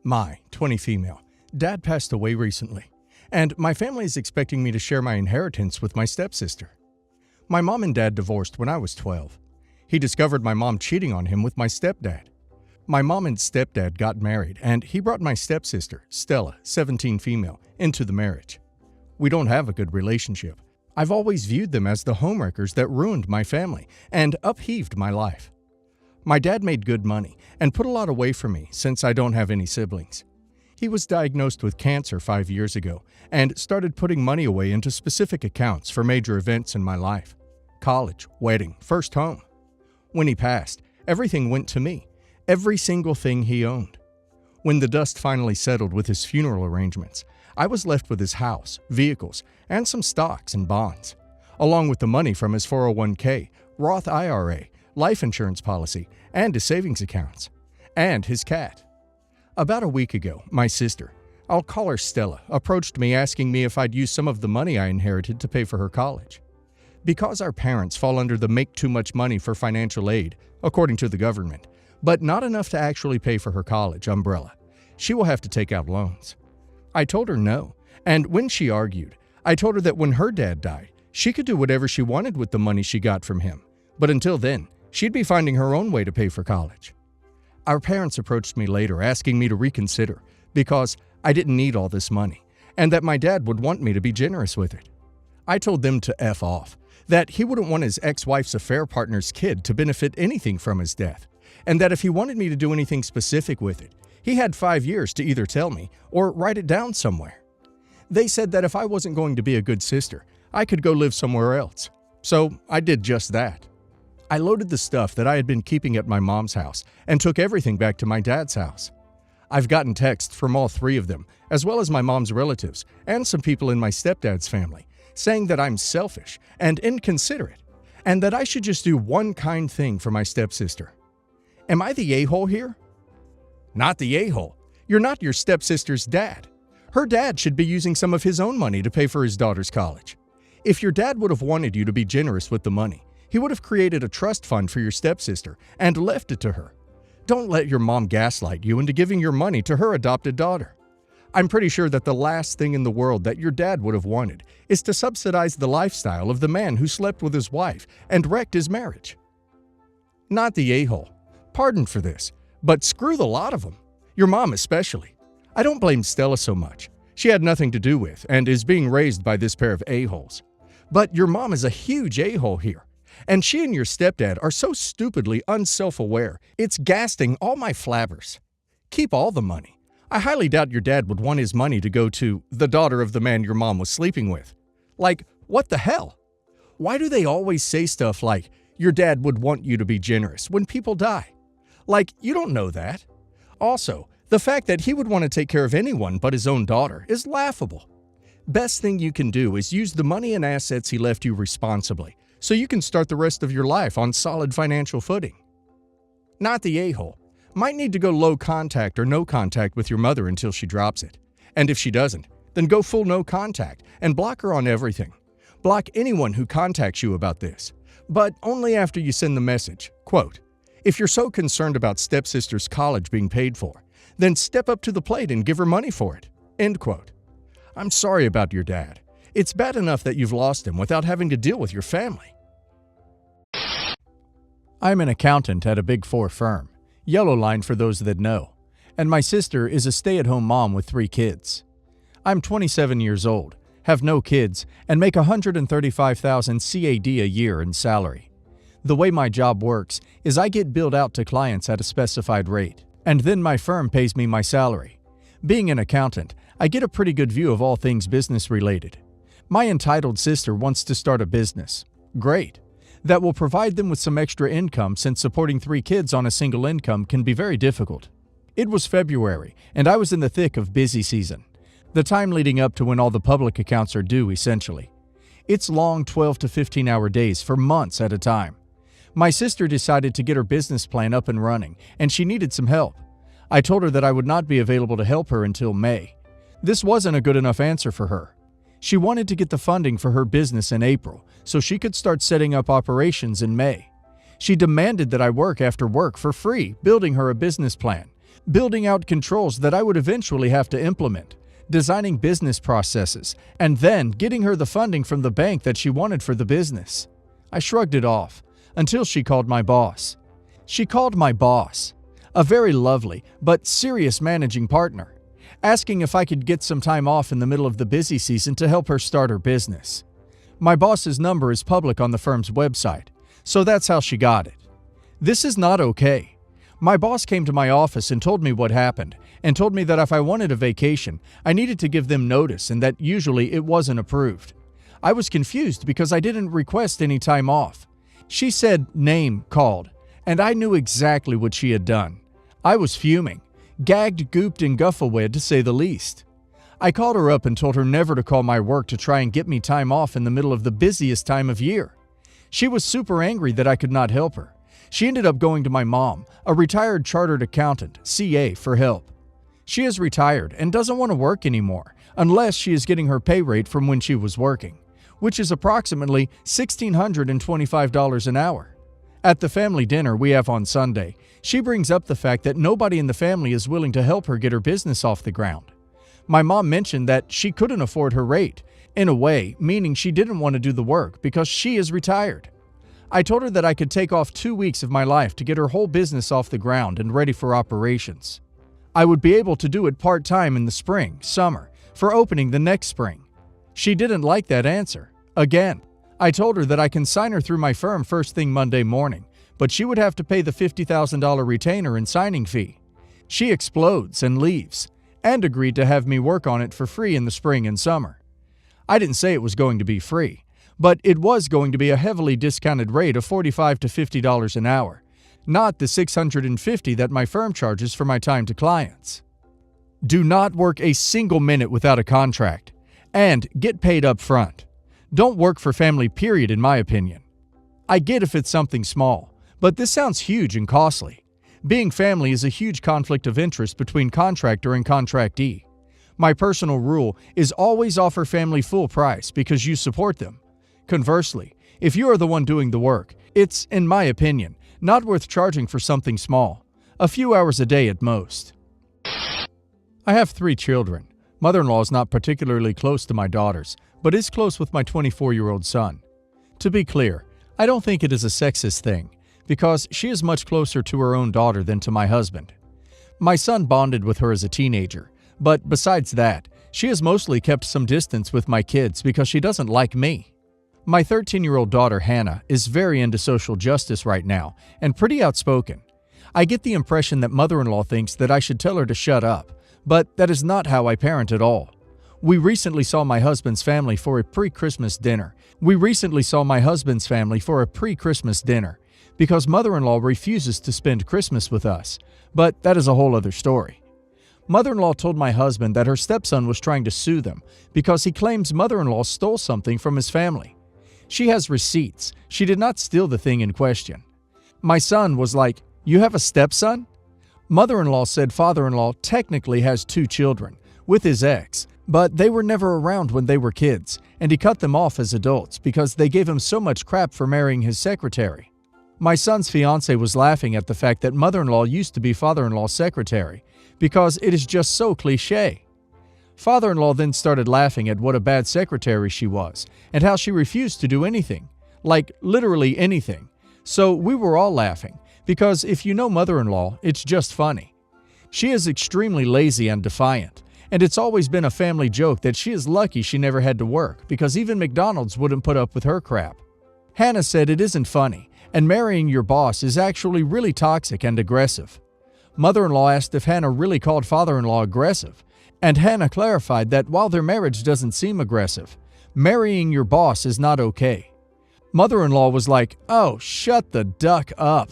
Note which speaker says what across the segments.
Speaker 1: 20 female. Dad passed away recently, and my family is expecting me to share my inheritance with my stepsister. My mom and dad divorced when I was 12. He discovered my mom cheating on him with my stepdad. My mom and stepdad got married, and he brought my stepsister, Stella, 17 female, into the marriage. We don't have a good relationship. I've always viewed them as the homewreckers that ruined my family and upheaved my life. My dad made good money and put a lot away for me since I don't have any siblings. He was diagnosed with cancer 5 years ago and started putting money away into specific accounts for major events in my life: college, wedding, first home. When he passed, everything went to me, every single thing he owned. When the dust finally settled with his funeral arrangements, I was left with his house, vehicles, and some stocks and bonds, along with the money from his 401k, Roth IRA, life insurance policy, and his savings accounts, and his cat. About a week ago, my sister, I'll call her Stella, approached me asking me if I'd use some of the money I inherited to pay for her college. Because our parents fall under the make too much money for financial aid, according to the government, but not enough to actually pay for her college umbrella, she will have to take out loans. I told her no, and when she argued, I told her that when her dad died, she could do whatever she wanted with the money she got from him, but until then, she'd be finding her own way to pay for college. Our parents approached me later asking me to reconsider because I didn't need all this money and that my dad would want me to be generous with it. I told them to F off, that he wouldn't want his ex-wife's affair partner's kid to benefit anything from his death, and that if he wanted me to do anything specific with it, he had 5 years to either tell me or write it down somewhere. They said that if I wasn't going to be a good sister, I could go live somewhere else. So I did just that. I loaded the stuff that I had been keeping at my mom's house and took everything back to my dad's house. I've gotten texts from all 3 of them, as well as my mom's relatives and some people in my stepdad's family, saying that I'm selfish and inconsiderate, and that I should just do one kind thing for my stepsister. Am I the a-hole here? Not the a-hole. You're not your stepsister's dad. Her dad should be using some of his own money to pay for his daughter's college. If your dad would have wanted you to be generous with the money, he would have created a trust fund for your stepsister and left it to her. Don't let your mom gaslight you into giving your money to her adopted daughter. I'm pretty sure that the last thing in the world that your dad would have wanted is to subsidize the lifestyle of the man who slept with his wife and wrecked his marriage. Not the a-hole. Pardon for this, but screw the lot of them. Your mom especially. I don't blame Stella so much. She had nothing to do with and is being raised by this pair of a-holes. But your mom is a huge a-hole here. And she and your stepdad are so stupidly unself-aware, it's gasting all my flabbers. Keep all the money. I highly doubt your dad would want his money to go to the daughter of the man your mom was sleeping with. Like, what the hell? Why do they always say stuff like, your dad would want you to be generous when people die? Like, you don't know that. Also, the fact that he would want to take care of anyone but his own daughter is laughable. Best thing you can do is use the money and assets he left you responsibly, so you can start the rest of your life on solid financial footing. Not the a-hole. Might need to go low contact or no contact with your mother until she drops it. And if she doesn't, then go full no contact and block her on everything. Block anyone who contacts you about this, but only after you send the message, quote, "If you're so concerned about stepsister's college being paid for, then step up to the plate and give her money for it," end quote. I'm sorry about your dad. It's bad enough that you've lost him without having to deal with your family. I'm an accountant at a Big 4 firm, yellow line for those that know, and my sister is a stay-at-home mom with 3 kids. I'm 27 years old, have no kids, and make $135,000 CAD a year in salary. The way my job works is I get billed out to clients at a specified rate, and then my firm pays me my salary. Being an accountant, I get a pretty good view of all things business-related. My entitled sister wants to start a business. Great. That will provide them with some extra income since supporting 3 kids on a single income can be very difficult. It was February, and I was in the thick of busy season. The time leading up to when all the public accounts are due, essentially. It's long 12 to 15-hour days for months at a time. My sister decided to get her business plan up and running, and she needed some help. I told her that I would not be available to help her until May. This wasn't a good enough answer for her. She wanted to get the funding for her business in April so she could start setting up operations in May. She demanded that I work after work for free, building her a business plan, building out controls that I would eventually have to implement, designing business processes, and then getting her the funding from the bank that she wanted for the business. I shrugged it off until she called my boss. She called my boss, a very lovely but serious managing partner, asking if I could get some time off in the middle of the busy season to help her start her business. My boss's number is public on the firm's website, so that's how she got it. This is not okay. My boss came to my office and told me what happened, and told me that if I wanted a vacation, I needed to give them notice and that usually it wasn't approved. I was confused because I didn't request any time off. She said name called, and I knew exactly what she had done. I was fuming, gagged, gooped, and guffawed to say the least. I called her up and told her never to call my work to try and get me time off in the middle of the busiest time of year. She was super angry that I could not help her. She ended up going to my mom, a retired chartered accountant, CA, for help. She is retired and doesn't want to work anymore unless she is getting her pay rate from when she was working, which is approximately $1,625 an hour. At the family dinner we have on Sunday, she brings up the fact that nobody in the family is willing to help her get her business off the ground. My mom mentioned that she couldn't afford her rate, in a way, meaning she didn't want to do the work because she is retired. I told her that I could take off 2 weeks of my life to get her whole business off the ground and ready for operations. I would be able to do it part-time in the spring, summer, for opening the next spring. She didn't like that answer. Again, I told her that I can sign her through my firm first thing Monday morning, but she would have to pay the $50,000 retainer and signing fee. She explodes and leaves, and agreed to have me work on it for free in the spring and summer. I didn't say it was going to be free, but it was going to be a heavily discounted rate of $45 to $50 an hour, not the $650 that my firm charges for my time to clients. Do not work a single minute without a contract, and get paid up front. Don't work for family, period, in my opinion. I get if it's something small, but this sounds huge and costly. Being family is a huge conflict of interest between contractor and contractee. My personal rule is always offer family full price because you support them. Conversely, if you are the one doing the work, it's, in my opinion, not worth charging for something small, a few hours a day at most. I have 3 children. Mother-in-law is not particularly close to my daughters, but is close with my 24-year-old son. To be clear, I don't think it is a sexist thing, because she is much closer to her own daughter than to my husband. My son bonded with her as a teenager, but besides that, she has mostly kept some distance with my kids because she doesn't like me. My 13-year-old daughter, Hannah, is very into social justice right now and pretty outspoken. I get the impression that mother-in-law thinks that I should tell her to shut up, but that is not how I parent at all. We recently saw my husband's family for a pre-Christmas dinner. Because mother-in-law refuses to spend Christmas with us, but that is a whole other story. Mother-in-law told my husband that her stepson was trying to sue them because he claims mother-in-law stole something from his family. She has receipts. She did not steal the thing in question. My son was like, "You have a stepson?" Mother-in-law said father-in-law technically has 2 children, with his ex, but they were never around when they were kids, and he cut them off as adults because they gave him so much crap for marrying his secretary. My son's fiancé was laughing at the fact that mother-in-law used to be father-in-law's secretary, because it is just so cliché. Father-in-law then started laughing at what a bad secretary she was, and how she refused to do anything, like literally anything. So we were all laughing, because if you know mother-in-law, it's just funny. She is extremely lazy and defiant, and it's always been a family joke that she is lucky she never had to work, because even McDonald's wouldn't put up with her crap. Hannah said it isn't funny, and marrying your boss is actually really toxic and aggressive. Mother-in-law asked if Hannah really called father-in-law aggressive, and Hannah clarified that while their marriage doesn't seem aggressive, marrying your boss is not okay. Mother-in-law was like, "Oh, shut the duck up."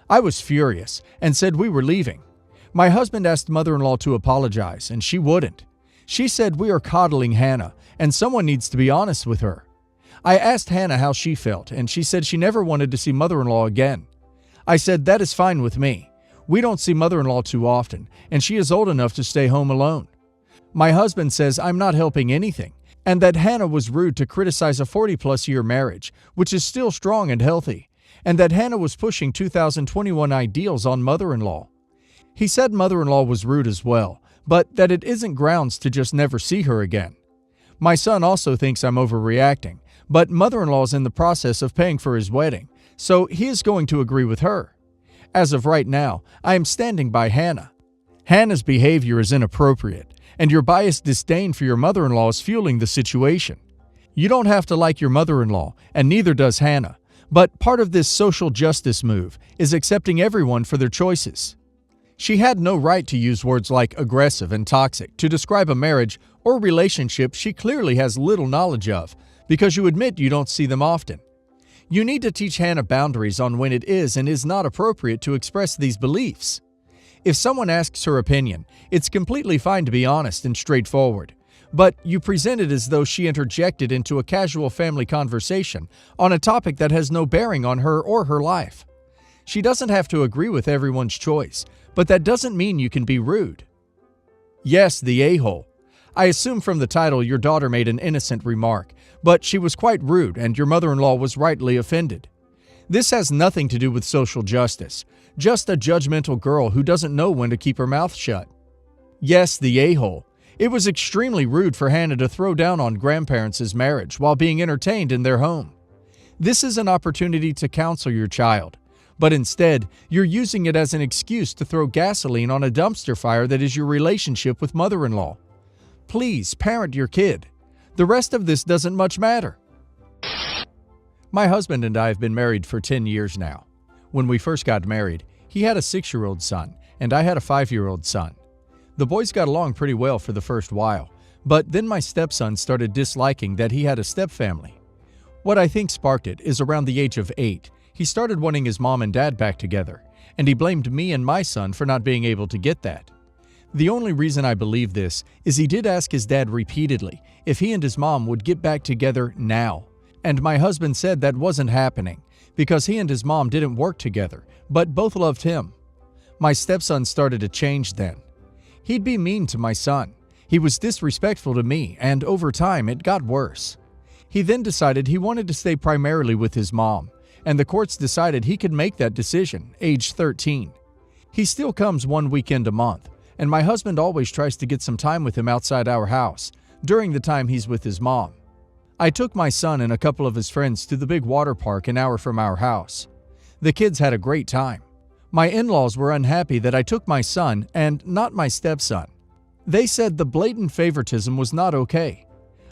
Speaker 1: I was furious and said we were leaving. My husband asked mother-in-law to apologize, and she wouldn't. She said we are coddling Hannah, and someone needs to be honest with her. I asked Hannah how she felt, and she said she never wanted to see mother-in-law again. I said that is fine with me. We don't see mother-in-law too often, and she is old enough to stay home alone. My husband says I'm not helping anything, and that Hannah was rude to criticize a 40-plus year marriage, which is still strong and healthy, and that Hannah was pushing 2021 ideals on mother-in-law. He said mother-in-law was rude as well, but that it isn't grounds to just never see her again. My son also thinks I'm overreacting, but mother-in-law's in the process of paying for his wedding, so he is going to agree with her. As of right now, I am standing by Hannah. Hannah's behavior is inappropriate, and your biased disdain for your mother-in-law is fueling the situation. You don't have to like your mother-in-law, and neither does Hannah, but part of this social justice move is accepting everyone for their choices. She had no right to use words like aggressive and toxic to describe a marriage or relationship she clearly has little knowledge of, because you admit you don't see them often. You need to teach Hannah boundaries on when it is and is not appropriate to express these beliefs. If someone asks her opinion, it's completely fine to be honest and straightforward, but you present it as though she interjected into a casual family conversation on a topic that has no bearing on her or her life. She doesn't have to agree with everyone's choice, but that doesn't mean you can be rude. Yes, the a-hole. I assume from the title your daughter made an innocent remark, but she was quite rude and your mother-in-law was rightly offended. This has nothing to do with social justice, just a judgmental girl who doesn't know when to keep her mouth shut. Yes, the a-hole. It was extremely rude for Hannah to throw down on grandparents' marriage while being entertained in their home. This is an opportunity to counsel your child, but instead, you're using it as an excuse to throw gasoline on a dumpster fire that is your relationship with mother-in-law. Please parent your kid. The rest of this doesn't much matter. My husband and I have been married for 10 years now. When we first got married, he had a 6-year-old son, and I had a 5-year-old son. The boys got along pretty well for the first while, but then my stepson started disliking that he had a stepfamily. What I think sparked it is around the age of 8, he started wanting his mom and dad back together, and he blamed me and my son for not being able to get that. The only reason I believe this is he did ask his dad repeatedly if he and his mom would get back together now, and my husband said that wasn't happening because he and his mom didn't work together, but both loved him. My stepson started to change then. He'd be mean to my son. He was disrespectful to me, and over time it got worse. He then decided he wanted to stay primarily with his mom, and the courts decided he could make that decision, age 13. He still comes 1 weekend a month, and my husband always tries to get some time with him outside our house, during the time he's with his mom. I took my son and a couple of his friends to the big water park an hour from our house. The kids had a great time. My in-laws were unhappy that I took my son and not my stepson. They said the blatant favoritism was not okay.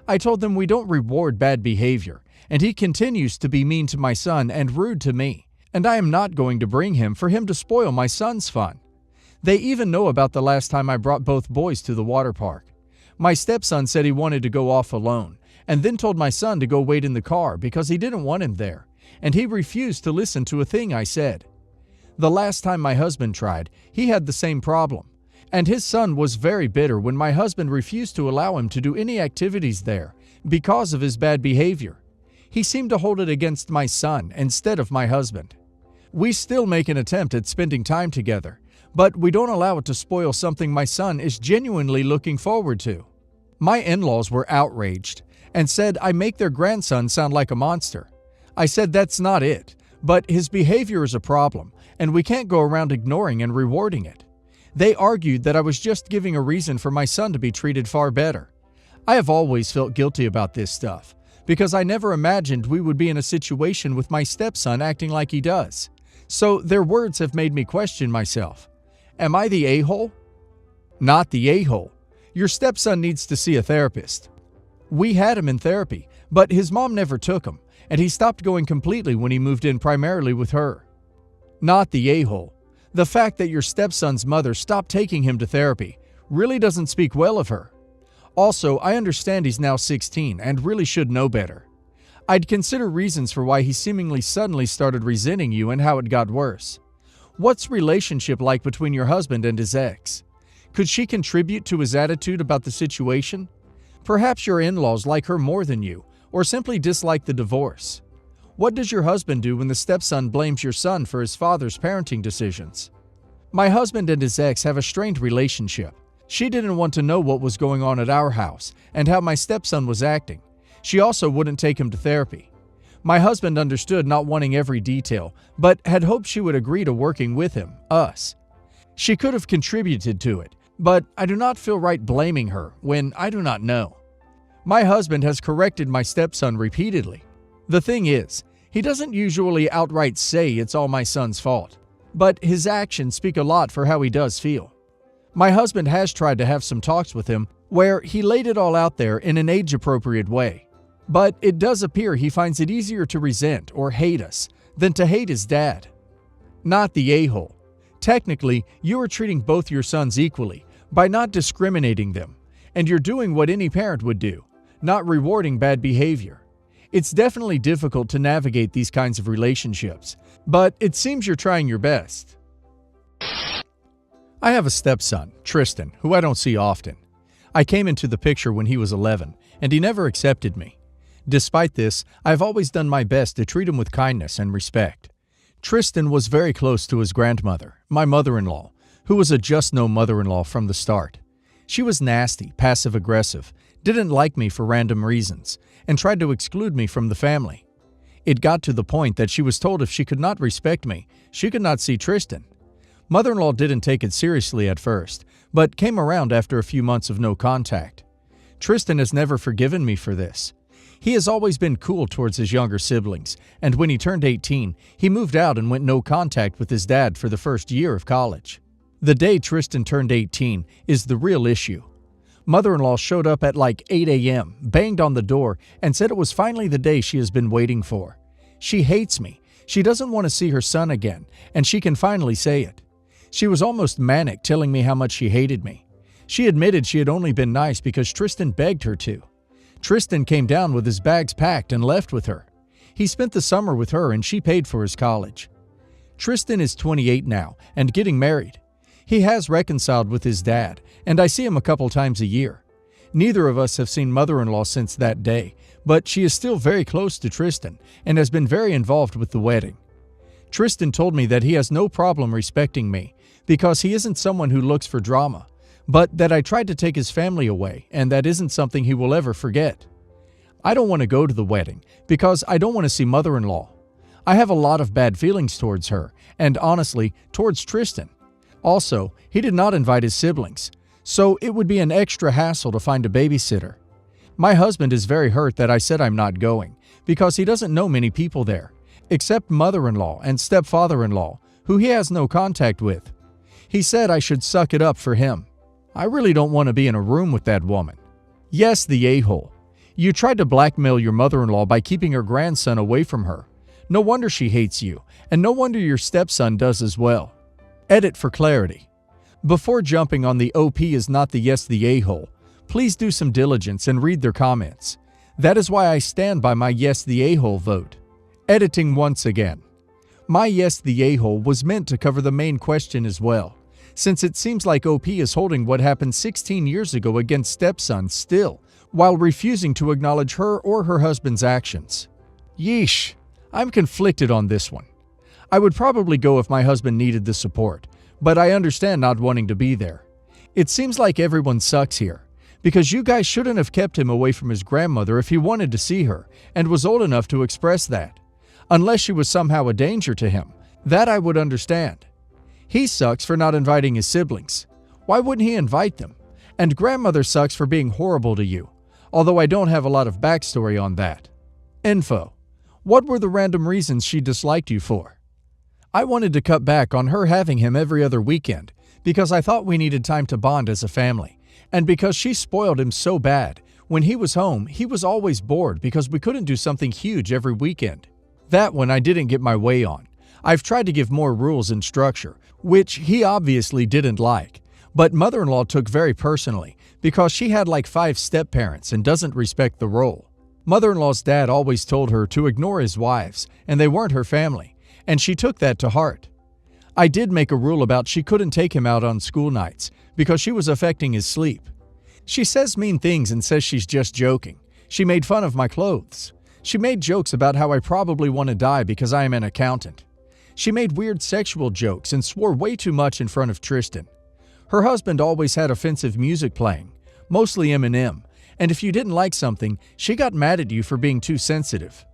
Speaker 1: I told them we don't reward bad behavior, and he continues to be mean to my son and rude to me, and I am not going to bring him for him to spoil my son's fun. They even know about the last time I brought both boys to the water park. My stepson said he wanted to go off alone, and then told my son to go wait in the car because he didn't want him there, and he refused to listen to a thing I said. The last time my husband tried, he had the same problem, and his son was very bitter when my husband refused to allow him to do any activities there because of his bad behavior. He seemed to hold it against my son instead of my husband. We still make an attempt at spending time together, but we don't allow it to spoil something my son is genuinely looking forward to. My in-laws were outraged and said I make their grandson sound like a monster. I said that's not it, but his behavior is a problem, and we can't go around ignoring and rewarding it. They argued that I was just giving a reason for my son to be treated far better. I have always felt guilty about this stuff, because I never imagined we would be in a situation with my stepson acting like he does. So their words have made me question myself. Am I the a-hole? Not the a-hole. Your stepson needs to see a therapist. We had him in therapy, but his mom never took him, and he stopped going completely when he moved in primarily with her. Not the a-hole. The fact that your stepson's mother stopped taking him to therapy really doesn't speak well of her. Also, I understand he's now 16 and really should know better. I'd consider reasons for why he seemingly suddenly started resenting you and how it got worse. What's relationship like between your husband and his ex? Could she contribute to his attitude about the situation? Perhaps your in-laws like her more than you, or simply dislike the divorce. What does your husband do when the stepson blames your son for his father's parenting decisions? My husband and his ex have a strained relationship. She didn't want to know what was going on at our house and how my stepson was acting. She also wouldn't take him to therapy. My husband understood not wanting every detail, but had hoped she would agree to working with him, us. She could have contributed to it, but I do not feel right blaming her when I do not know. My husband has corrected my stepson repeatedly. The thing is, he doesn't usually outright say it's all my son's fault, but his actions speak a lot for how he does feel. My husband has tried to have some talks with him where he laid it all out there in an age-appropriate way, but it does appear he finds it easier to resent or hate us than to hate his dad. Not the a-hole. Technically, you are treating both your sons equally by not discriminating them, and you're doing what any parent would do, not rewarding bad behavior. It's definitely difficult to navigate these kinds of relationships, but it seems you're trying your best. I have a stepson, Tristan, who I don't see often. I came into the picture when he was 11, and he never accepted me. Despite this, I've always done my best to treat him with kindness and respect. Tristan was very close to his grandmother, my mother-in-law, who was a just-no mother-in-law from the start. She was nasty, passive-aggressive, didn't like me for random reasons, and tried to exclude me from the family. It got to the point that she was told if she could not respect me, she could not see Tristan. Mother-in-law didn't take it seriously at first, but came around after a few months of no contact. Tristan has never forgiven me for this. He has always been cool towards his younger siblings, and when he turned 18, he moved out and went no contact with his dad for the first year of college. The day Tristan turned 18 is the real issue. Mother-in-law showed up at like 8 a.m., banged on the door, and said it was finally the day she has been waiting for. She hates me. She doesn't want to see her son again, and she can finally say it. She was almost manic, telling me how much she hated me. She admitted she had only been nice because Tristan begged her to. Tristan came down with his bags packed and left with her. He spent the summer with her and she paid for his college. Tristan is 28 now and getting married. He has reconciled with his dad, and I see him a couple times a year. Neither of us have seen mother-in-law since that day, but she is still very close to Tristan and has been very involved with the wedding. Tristan told me that he has no problem respecting me because he isn't someone who looks for drama, but that I tried to take his family away, and that isn't something he will ever forget. I don't want to go to the wedding because I don't want to see mother-in-law. I have a lot of bad feelings towards her, and honestly, towards Tristan. Also, he did not invite his siblings, so it would be an extra hassle to find a babysitter. My husband is very hurt that I said I'm not going, because he doesn't know many people there, except mother-in-law and stepfather-in-law, who he has no contact with. He said I should suck it up for him. I really don't want to be in a room with that woman. Yes, the a-hole. You tried to blackmail your mother-in-law by keeping her grandson away from her. No wonder she hates you, and no wonder your stepson does as well. Edit for clarity. Before jumping on the OP is not the yes the a-hole, please do some diligence and read their comments. That is why I stand by my yes the a-hole vote. Editing once again. My yes the a-hole was meant to cover the main question as well, since it seems like OP is holding what happened 16 years ago against stepson still, while refusing to acknowledge her or her husband's actions. Yeesh, I'm conflicted on this one. I would probably go if my husband needed the support, but I understand not wanting to be there. It seems like everyone sucks here, because you guys shouldn't have kept him away from his grandmother if he wanted to see her and was old enough to express that. Unless she was somehow a danger to him, that I would understand. He sucks for not inviting his siblings. Why wouldn't he invite them? And grandmother sucks for being horrible to you, although I don't have a lot of backstory on that. Info. What were the random reasons she disliked you for? I wanted to cut back on her having him every other weekend because I thought we needed time to bond as a family, and because she spoiled him so bad. When he was home, he was always bored because we couldn't do something huge every weekend. That one I didn't get my way on. I've tried to give more rules and structure, which he obviously didn't like, but mother-in-law took very personally because she had like 5 step-parents and doesn't respect the role. Mother-in-law's dad always told her to ignore his wives, and they weren't her family, and she took that to heart. I did make a rule about she couldn't take him out on school nights because she was affecting his sleep. She says mean things and says she's just joking. She made fun of my clothes. She made jokes about how I probably want to die because I am an accountant. She made weird sexual jokes and swore way too much in front of Tristan. Her husband always had offensive music playing, mostly Eminem, and if you didn't like something, she got mad at you for being too sensitive.